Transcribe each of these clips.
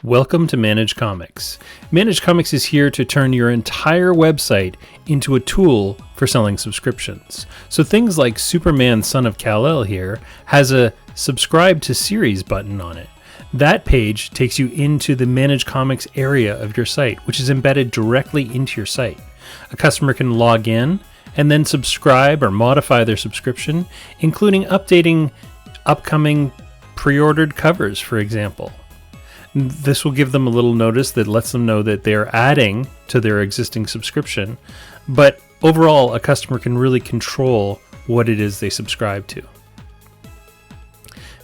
Welcome to Manage Comics. Manage Comics is here to turn your entire website into a tool for selling subscriptions. So things like Superman Son of Kal-El here has a subscribe to series button on it. That page takes you into the Manage Comics area of your site, which is embedded directly into your site. A customer can log in and then subscribe or modify their subscription, including updating upcoming pre-ordered covers, for example. This will give them a little notice that lets them know that they're adding to their existing subscription, but overall, a customer can really control what it is they subscribe to.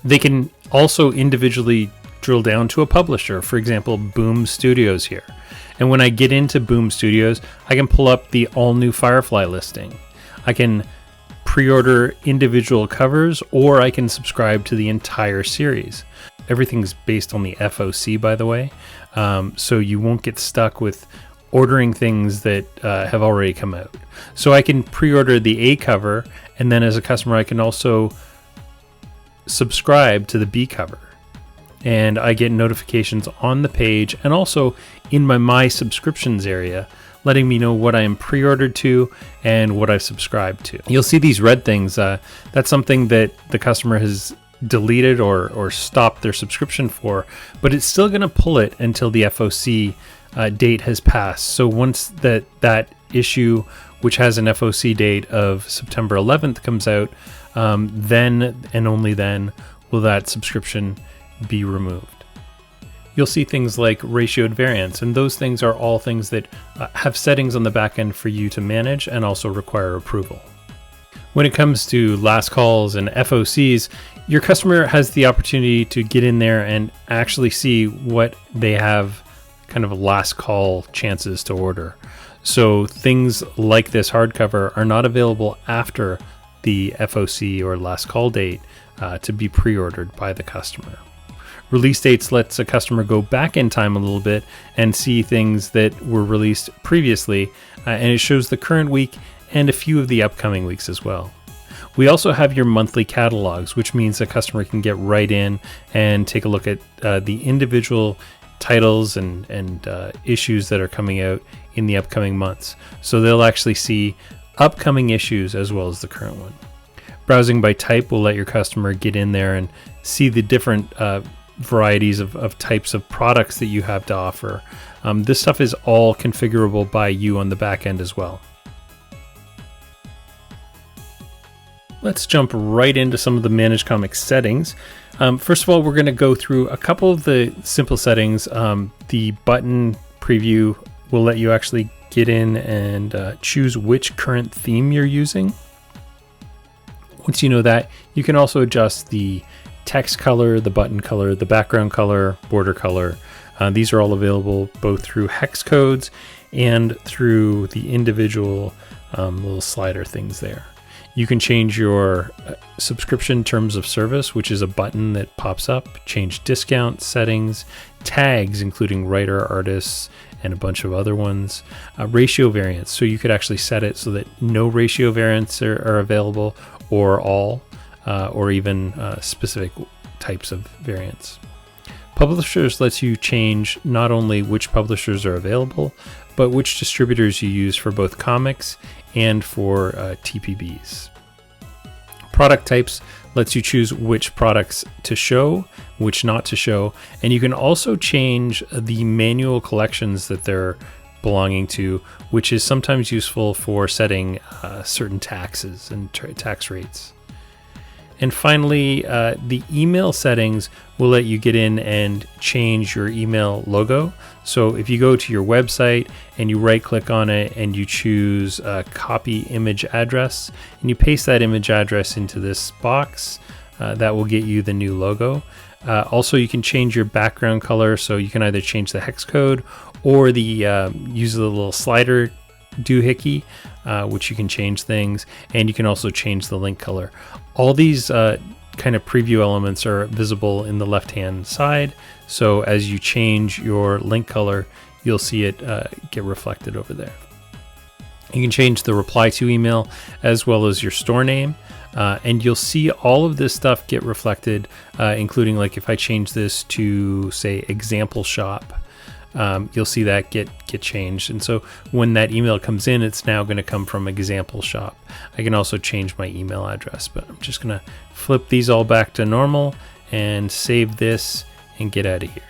They can also individually drill down to a publisher, for example, Boom Studios here. And when I get into Boom Studios, I can pull up the all-new Firefly listing. I can pre-order individual covers, or I can subscribe to the entire series. Everything's based on the FOC, by the way, so you won't get stuck with ordering things that have already come out. So I can pre-order the A cover, and then as a customer, I can also subscribe to the B cover. And I get notifications on the page and also in my subscriptions area, letting me know what I am pre-ordered to and what I subscribed to. You'll see these red things. That's something that the customer has deleted or stopped their subscription for, but it's still going to pull it until the FOC date has passed. So once that issue, which has an FOC date of September 11th, comes out, then and only then will that subscription be removed. You'll see things like ratioed variants, and those things are all things that have settings on the back end for you to manage and also require approval. When it comes to last calls and FOCs, your customer has the opportunity to get in there and actually see what they have kind of last call chances to order. So things like this hardcover are not available after the FOC or last call date to be pre-ordered by the customer. Release dates lets a customer go back in time a little bit and see things that were released previously, and it shows the current week and a few of the upcoming weeks as well. We also have your monthly catalogs, which means a customer can get right in and take a look at the individual titles and issues that are coming out in the upcoming months. So they'll actually see upcoming issues as well as the current one. Browsing by type will let your customer get in there and see the different varieties of types of products that you have to offer. This stuff is all configurable by you on the back end as well. Let's jump right into some of the Manage Comics settings. First of all, we're going to go through a couple of the simple settings. The button preview will let you actually get in and choose which current theme you're using. Once you know that, you can also adjust the text color, the button color, the background color, border color. These are all available both through hex codes and through the individual little slider things there. You can change your subscription terms of service, which is a button that pops up, change discount settings, tags, including writer, artists, and a bunch of other ones, ratio variants. So you could actually set it so that no ratio variants are available, or all, or even specific types of variants. Publishers lets you change not only which publishers are available, but which distributors you use for both comics and for TPBs. Product types lets you choose which products to show, which not to show, and you can also change the manual collections that they're belonging to, which is sometimes useful for setting certain taxes and tax rates. And finally, the email settings will let you get in and change your email logo. So if you go to your website and you right click on it and you choose copy image address and you paste that image address into this box, that will get you the new logo. Also, you can change your background color, so you can either change the hex code or use the little slider doohickey, which you can change things, and you can also change the link color. All these kind of preview elements are visible in the left-hand side, so as you change your link color, you'll see it get reflected over there. You can change the reply to email as well as your store name. And you'll see all of this stuff get reflected, including like if I change this to say example shop, you'll see that get changed. And so when that email comes in, it's now going to come from example shop. I can also change my email address, but I'm just going to flip these all back to normal and save this and get out of here.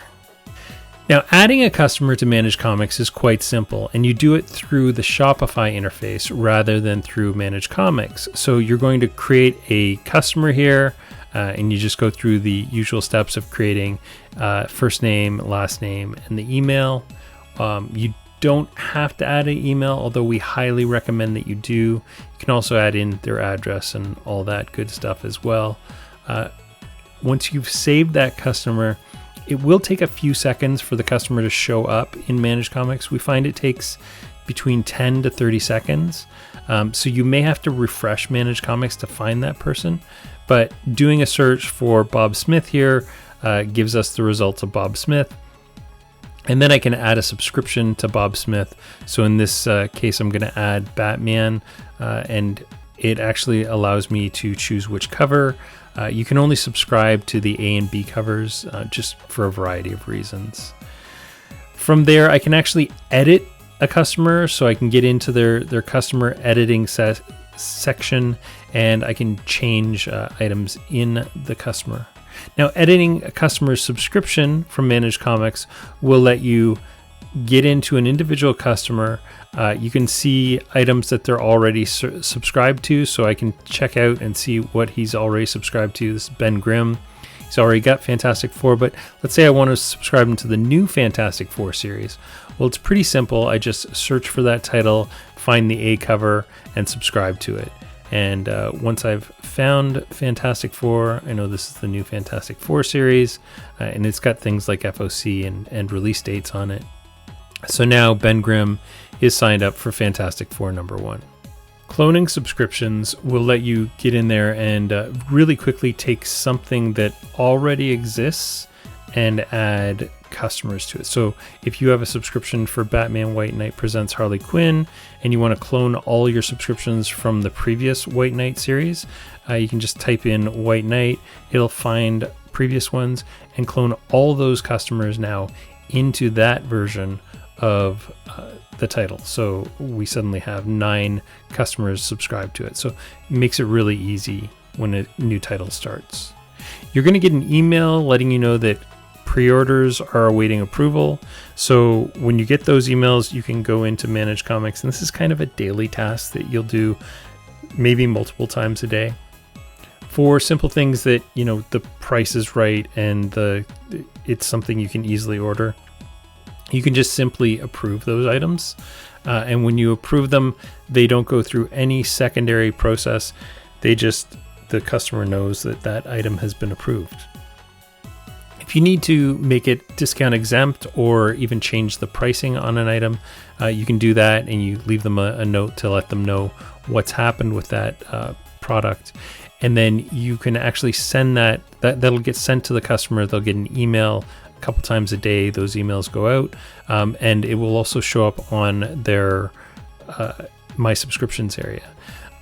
Now, adding a customer to Manage Comics is quite simple, and you do it through the Shopify interface rather than through Manage Comics. So you're going to create a customer here, and you just go through the usual steps of creating first name, last name, and the email. You don't have to add an email, although we highly recommend that you do. You can also add in their address and all that good stuff as well. Once you've saved that customer, it will take a few seconds for the customer to show up in Manage Comics. We find it takes between 10 to 30 seconds. So you may have to refresh Manage Comics to find that person. But doing a search for Bob Smith here gives us the results of Bob Smith. And then I can add a subscription to Bob Smith. So in this case, I'm going to add Batman, and it actually allows me to choose which cover. You can only subscribe to the A and B covers just for a variety of reasons. From there, I can actually edit a customer, so I can get into their customer editing section, and I can change items in the customer. Now, editing a customer's subscription from Manage Comics will let you get into an individual customer. You can see items that they're already subscribed to, so I can check out and see what he's already subscribed to. This is Ben Grimm. He's already got Fantastic Four, but let's say I want to subscribe him to the new Fantastic Four series. Well, it's pretty simple. I just search for that title, find the A cover, and subscribe to it. And once I've found Fantastic Four, I know this is the new Fantastic Four series, and it's got things like FOC and release dates on it. So now Ben Grimm is signed up for Fantastic Four #1. Cloning subscriptions will let you get in there and really quickly take something that already exists and add customers to it. So if you have a subscription for Batman White Knight Presents Harley Quinn and you want to clone all your subscriptions from the previous White Knight series, you can just type in White Knight. It'll find previous ones and clone all those customers now into that version of the title. So we suddenly have 9 customers subscribed to it. So it makes it really easy when a new title starts. You're going to get an email letting you know that pre-orders are awaiting approval. So when you get those emails, you can go into Manage Comics, and this is kind of a daily task that you'll do maybe multiple times a day for simple things that, you know, the price is right and it's something you can easily order. You can just simply approve those items. And when you approve them, they don't go through any secondary process. The customer knows that that item has been approved. If you need to make it discount exempt or even change the pricing on an item, you can do that, and you leave them a note to let them know what's happened with that product. And then you can actually send that'll get sent to the customer. They'll get an email a couple times a day. Those emails go out, and it will also show up on their My Subscriptions area.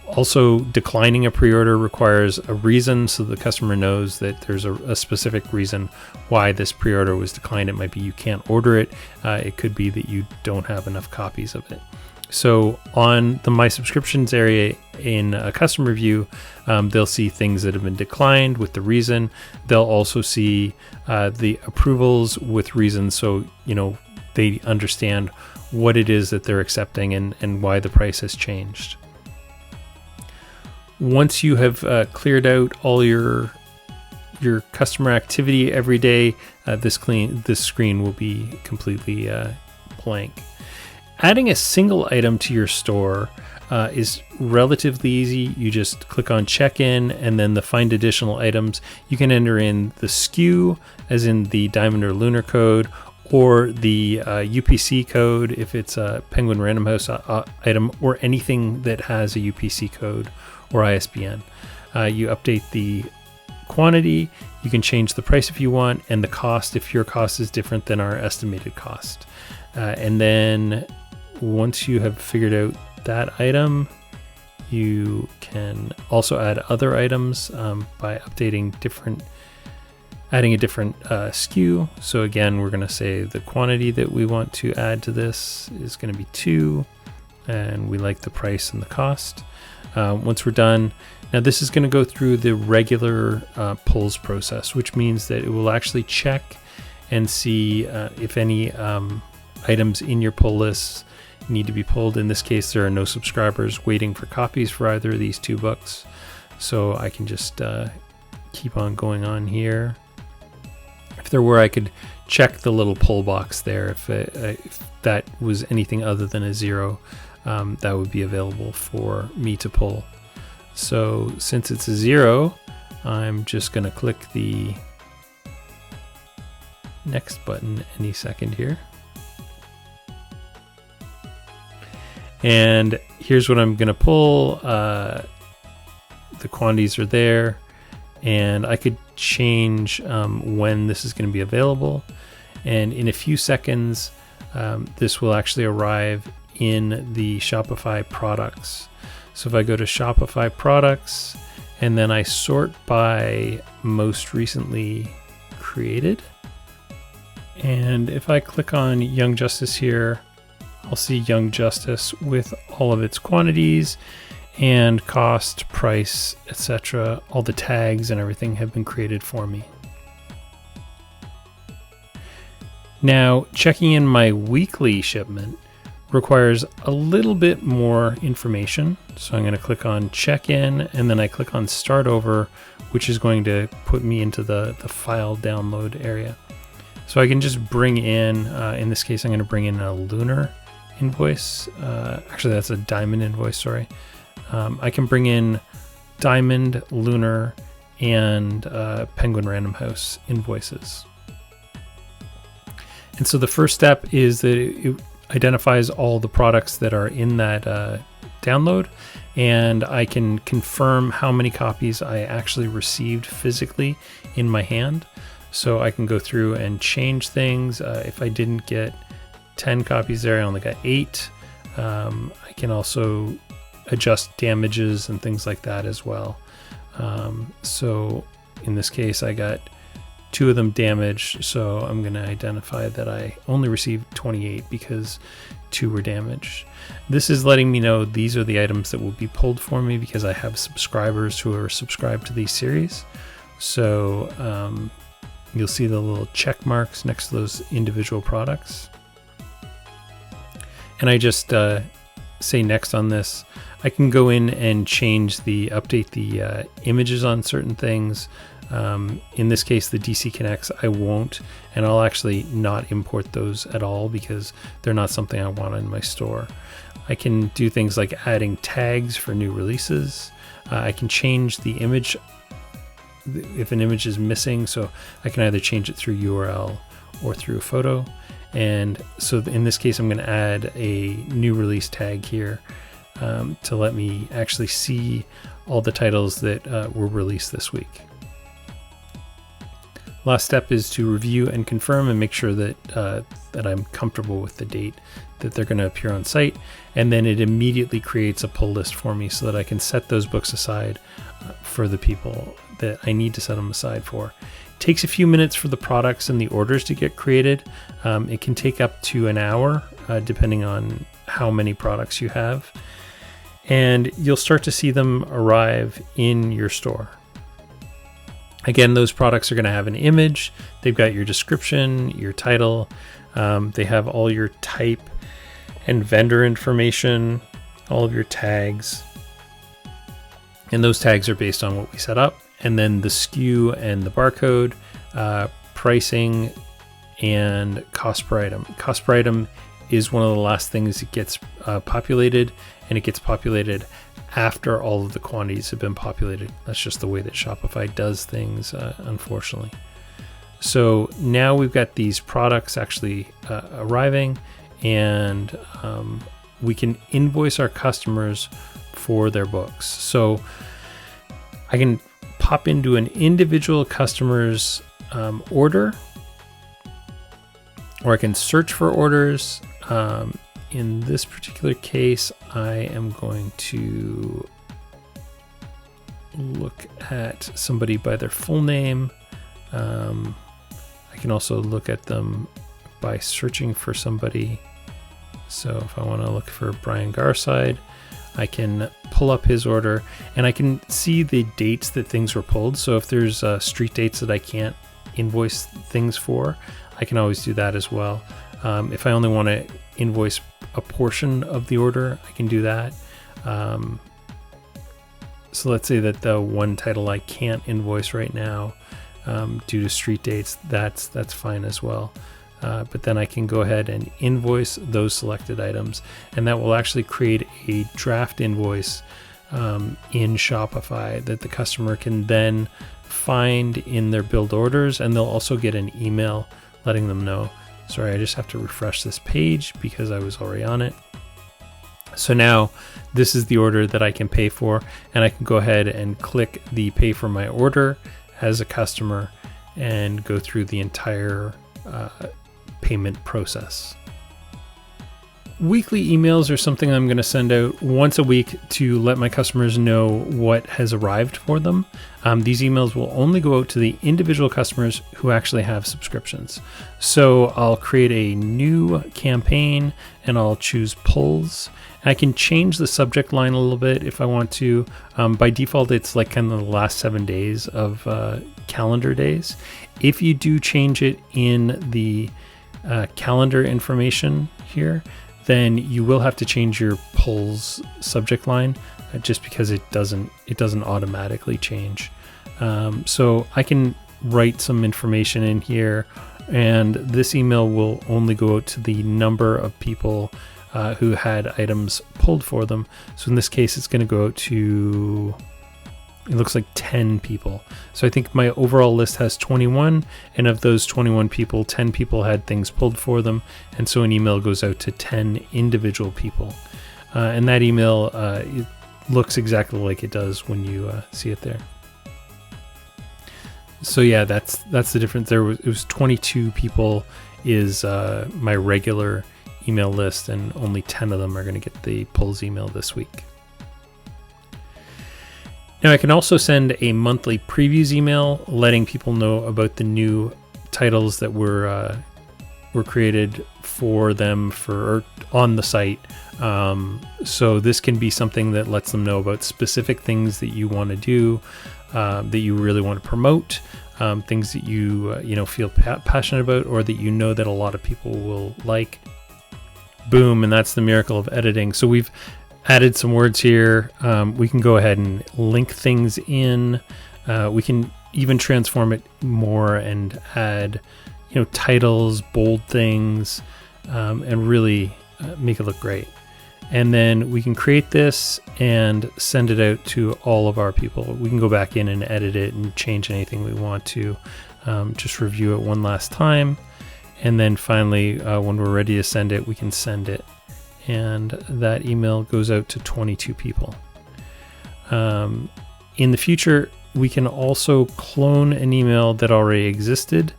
Also, declining a pre-order requires a reason, so the customer knows that there's a specific reason why this pre-order was declined. It might be you can't order it. It could be that you don't have enough copies of it. So on the My Subscriptions area in a customer view, they'll see things that have been declined with the reason. They'll also see the approvals with reasons, so they understand what it is that they're accepting and why the price has changed. Once you have cleared out all your customer activity every day, this screen will be completely blank. Adding a single item to your store is relatively easy. You just click on check-in and then the find additional items. You can enter in the SKU, as in the Diamond or Lunar code, or the UPC code if it's a Penguin Random House item, or anything that has a UPC code or ISBN. You update the quantity, you can change the price if you want, and the cost if your cost is different than our estimated cost. And then once you have figured out that item, You can also add other items by adding a different SKU. So again, we're going to say the quantity that we want to add to this is going to be 2, and we like the price and the cost. Once we're done, now this is going to go through the regular pulls process, which means that it will actually check and see if any items in your pull lists need to be pulled. In this case, there are no subscribers waiting for copies for either of these 2 books, so I can just keep on going on here. If there were, I could check the little pull box there. If that was anything other than a 0, that would be available for me to pull. So since it's a 0, I'm just going to click the next button any second here. And here's what I'm going to pull. The quantities are there, and I could change when this is going to be available. And in a few seconds, this will actually arrive in the Shopify products. So if I go to Shopify products and then I sort by most recently created, and if I click on Young Justice here, I'll see Young Justice with all of its quantities and cost, price, etc. All the tags and everything have been created for me. Now, checking in my weekly shipment requires a little bit more information. So I'm going to click on check in, and then I click on start over, which is going to put me into the file download area. So I can just bring in this case, I'm going to bring in a Lunar invoice. Actually, that's a Diamond invoice, sorry. I can bring in Diamond, Lunar, and Penguin Random House invoices. And so the first step is that it identifies all the products that are in that download, and I can confirm how many copies I actually received physically in my hand. So I can go through and change things. If I didn't get 10 copies there, I only got 8. I can also adjust damages and things like that as well. So in this case, I got 2 of them damaged, so I'm going to identify that I only received 28 because 2 were damaged. This is letting me know these are the items that will be pulled for me because I have subscribers who are subscribed to these series. So you'll see the little check marks next to those individual products. And I just say next on this. I can go in and update the images on certain things. In this case, the DC Connects, I won't, and I'll actually not import those at all because they're not something I want in my store. I can do things like adding tags for new releases. I can change the image if an image is missing, so I can either change it through URL or through a photo. And so in this case, I'm going to add a new release tag here to let me actually see all the titles that were released this week. Last step is to review and confirm and make sure that that I'm comfortable with the date that they're going to appear on site, and then it immediately creates a pull list for me so that I can set those books aside for the people that I need to set them aside for. It takes a few minutes for the products and the orders to get created. It can take up to an hour depending on how many products you have, and you'll start to see them arrive in your store. Again, those products are going to have an image. They've got your description, your title. They have all your type and vendor information, all of your tags. And those tags are based on what we set up. And then the SKU and the barcode, pricing, and cost per item. Cost per item is one of the last things that gets populated, and it gets populated after all of the quantities have been populated. That's just the way that Shopify does things, unfortunately. So now we've got these products actually arriving, and we can invoice our customers for their books. So I can pop into an individual customer's order, or I can search for orders. In this particular case, I am going to look at somebody by their full name. I can also look at them by searching for somebody. So if I want to look for Brian Garside, I can pull up his order and I can see the dates that things were pulled. So if there's street dates that I can't invoice things for, I can always do that as well. If I only want to invoice a portion of the order, I can do that. So let's say that the one title I can't invoice right now due to street dates, that's fine as well. But then I can go ahead and invoice those selected items, and that will actually create a draft invoice in Shopify that the customer can then find in their build orders, and they'll also get an email letting them know. Sorry, I just have to refresh this page because I was already on it. So now this is the order that I can pay for, and I can go ahead and click the pay for my order as a customer and go through the entire payment process. Weekly emails are something I'm going to send out once a week to let my customers know what has arrived for them. These emails will only go out to the individual customers who actually have subscriptions. So I'll create a new campaign and I'll choose pulls. I can change the subject line a little bit if I want to. By default, it's like kind of the last 7 days of calendar days. If you do change it in the calendar information here, then you will have to change your pulls subject line just because it doesn't automatically change. So I can write some information in here, and this email will only go out to the number of people who had items pulled for them. So in this case, it's going to go out to, it looks like 10 people. So I think my overall list has 21, and of those 21 people, 10 people had things pulled for them. And so an email goes out to 10 individual people. And that email it looks exactly like it does when you see it there. So yeah, that's the difference there. It was 22 people is my regular email list, and only 10 of them are going to get the pulls email this week. Now I can also send a monthly previews email letting people know about the new titles that were created for them or on the site. So this can be something that lets them know about specific things that you want to do, that you really want to promote, things that you feel passionate about, or that you know that a lot of people will like. Boom, and that's the miracle of editing. So we've added some words here. We can go ahead and link things in. We can even transform it more and add, titles, bold things, and really make it look great. And then we can create this and send it out to all of our people. We can go back in and edit it and change anything we want to. Just review it one last time. And then finally, when we're ready to send it, we can send it. And that email goes out to 22 people. In the future, we can also clone an email that already existed.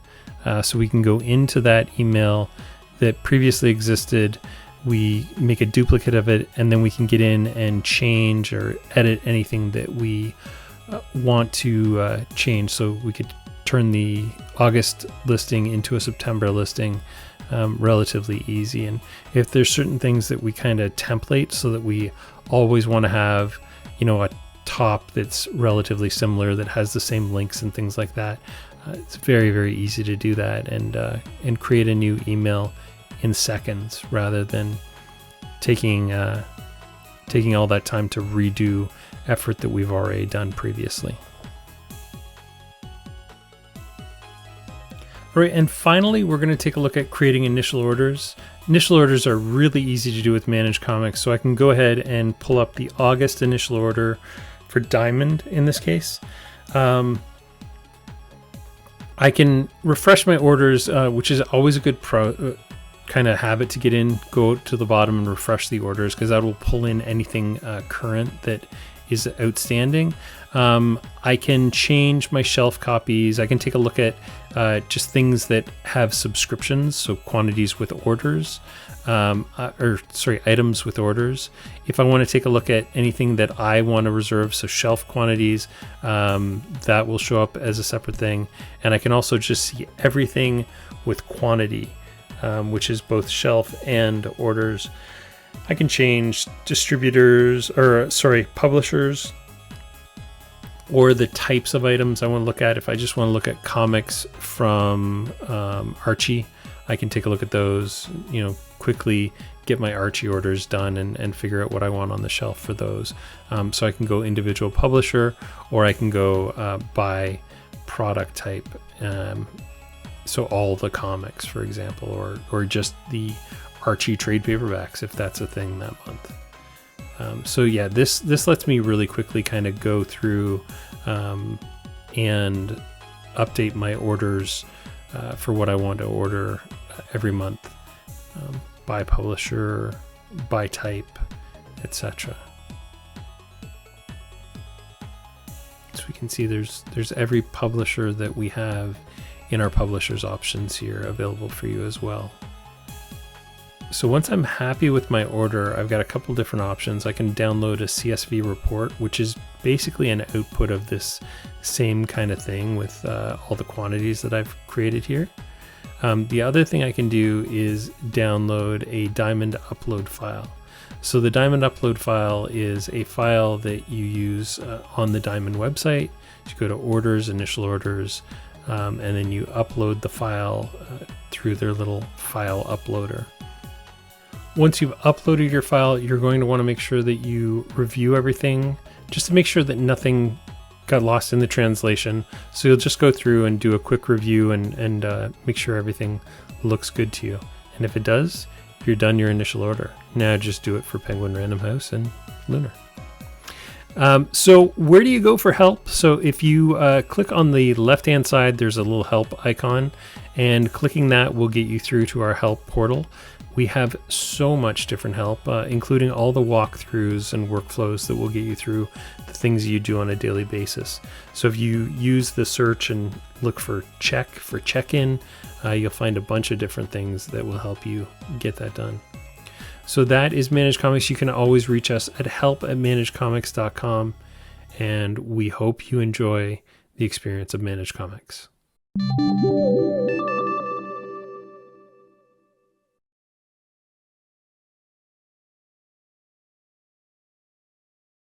So we can go into that email that previously existed, we make a duplicate of it, and then we can get in and change or edit anything that we want to change. So we could turn the August listing into a September listing relatively easy. And if there's certain things that we kind of template so that we always want to have, a top that's relatively similar that has the same links and things like that, it's very, very easy to do that and create a new email in seconds rather than taking all that time to redo effort that we've already done previously. All right, and finally, we're going to take a look at creating initial orders. Initial orders are really easy to do with Manage Comics, so I can go ahead and pull up the August initial order for Diamond in this case. I can refresh my orders, which is always a good kind of habit to get in. Go to the bottom and refresh the orders, because that will pull in anything current that is outstanding. I can change my shelf copies. I can take a look at just things that have subscriptions, so quantities with orders, items with orders. If I want to take a look at anything that I want to reserve, so shelf quantities, that will show up as a separate thing. And I can also just see everything with quantity, which is both shelf and orders. I can change distributors, publishers, or the types of items I want to look at. If I just want to look at comics from Archie, I can take a look at those, quickly get my Archie orders done and figure out what I want on the shelf for those. So I can go individual publisher, or I can go by product type. So all the comics, for example, or just the Archie trade paperbacks, if that's a thing that month. So yeah, this lets me really quickly kind of go through and update my orders for what I want to order every month, by publisher, by type, etc. So we can see there's every publisher that we have in our publishers options here available for you as well. So once I'm happy with my order, I've got a couple different options. I can download a CSV report, which is basically an output of this same kind of thing with all the quantities that I've created here. The other thing I can do is download a Diamond upload file. So the Diamond upload file is a file that you use on the Diamond website. You go to orders, initial orders, and then you upload the file through their little file uploader. Once you've uploaded your file, you're going to want to make sure that you review everything just to make sure that nothing got lost in the translation. So you'll just go through and do a quick review and make sure everything looks good to you. And if it does, you're done your initial order. Now just do it for Penguin Random House and Lunar. So where do you go for help? So if you click on the left-hand side, there's a little help icon, and clicking that will get you through to our help portal. We have so much different help, including all the walkthroughs and workflows that will get you through the things you do on a daily basis. So if you use the search and look for check-in, you'll find a bunch of different things that will help you get that done. So that is Manage Comics. You can always reach us at help@managecomics.com, and we hope you enjoy the experience of Manage Comics.